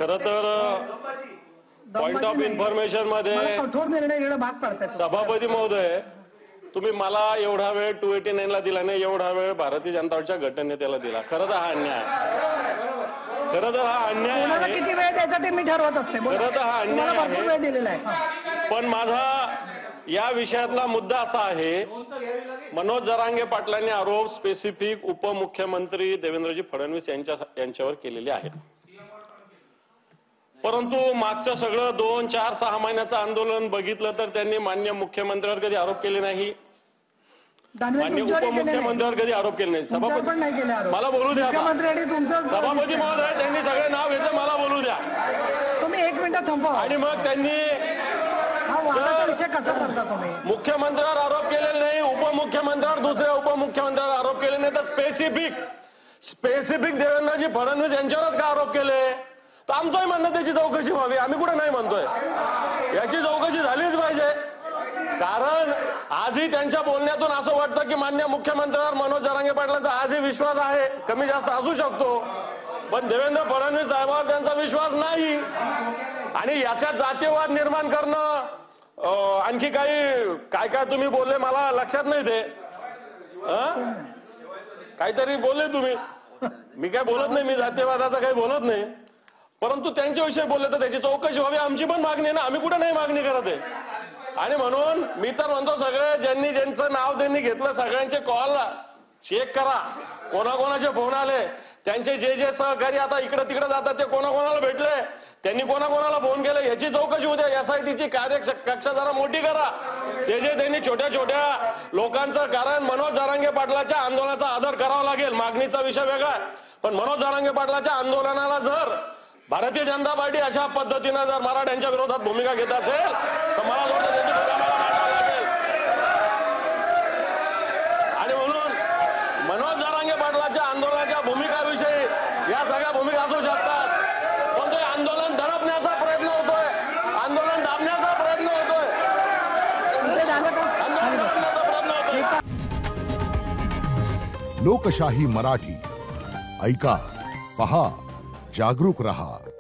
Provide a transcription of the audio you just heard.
खरं तर point of information मध्ये कठोर निर्णय घेणं भाग पडतात. सभापती महोदय, तुम्ही मला एवढा वेळ 289 ला दिला नाही, एवढा वेळ भारतीय जनता पार्टीच्या गटनेत्याला दिला. खरं तर हा अन्याय आहे. खरं तर हा अन्याय आहे. किती वेळ द्यायचा ते मी ठरवत असते. खरं तर हा अन्याय भरपूर वेळ दिलेला आहे. पण माझा या विषयातला मुद्दा असा आहे, मनोज जरांगे पाटलांनी आरोप स्पेसिफिक उपमुख्यमंत्री देवेंद्रजी फडणवीस यांच्यावर केलेले आहेत. परंतु मागचं सगळं 2, 4, 6 महिन्याचं आंदोलन बघितलं तर त्यांनी मान्य मुख्यमंत्र्यांवर कधी आरोप केले नाही, मान्य उपमुख्यमंत्र्यांवर कधी आरोप केले नाही. सभापती मला बोलू द्या. सभापती महोदय, त्यांनी सगळे नाव घेतलं, मला बोलू द्या. तुम्ही 1 मिनिटात संपवा. आणि मग त्यांनी विषय कसा करता तुम्ही? मुख्यमंत्र्यावर आरोप केलेले नाही, उपमुख्यमंत्र्यावर, दुसऱ्या उपमुख्यमंत्र्यावर आरोप केले नाही, तर स्पेसिफिक देवेंद्रजी फडणवीस यांच्यावरच का आरोप केले? तर आमचंही म्हणणं त्याची चौकशी व्हावी. आम्ही कुठे नाही म्हणतोय, याची चौकशी झालीच पाहिजे. कारण आजही त्यांच्या बोलण्यातून असं वाटतं की मान्य मुख्यमंत्र्यावर मनोज जरांगे पाटलांचा आजही विश्वास आहे. कमी जास्त असू शकतो, पण देवेंद्र फडणवीस साहेबांवर त्यांचा विश्वास नाही. आणि याच्यात जातीयवाद निर्माण करणं, आणखी काय काय तुम्ही बोलले मला लक्षात नाही. ते काहीतरी बोलले तुम्ही, मी काय बोलत नाही, मी जातीयवादाचं काही बोलत नाही. परंतु त्यांच्याविषयी बोलले तर त्याची चौकशी व्हावी, आमची पण मागणी आहे ना. आम्ही कुठे नाही मागणी करत आहे. आणि म्हणून मी तर म्हणतो, सगळे ज्यांचं नाव त्यांनी घेतलं सगळ्यांचे कॉल चेक करा, कोणाकोणाचे फोन आले, त्यांचे जे सहकारी आता इकडे तिकडे जातात ते कोणाकोणाला भेटले, त्यांनी कोणाकोणाला फोन केले, याची चौकशी होऊ द्या. SITची कार्यकक्षा जरा मोठी करा. ते जे त्यांनी छोट्या छोट्या लोकांचं, कारण मनोज जरांगे पाटलाच्या आंदोलनाचा आदर करावा लागेल. मागणीचा विषय वेगळा, पण मनोज जरांगे पाटलाच्या आंदोलनाला जर भारतीय जनता पार्टी अशा पद्धतीने जर मराठ्यांच्या विरोधात भूमिका घेत असेल तर मला वाटतं त्याची भूमिका मांडावी लागेल. आणि म्हणून मनोज जरांगे पाटलाच्या आंदोलनाच्या भूमिकाविषयी या सगळ्या भूमिका असू शकतात, पण ते आंदोलन दडपण्याचा प्रयत्न होतोय, आंदोलन दाबण्याचा प्रयत्न होतोय, लोकशाही मराठी ऐका, पहा, जागरूक रहा.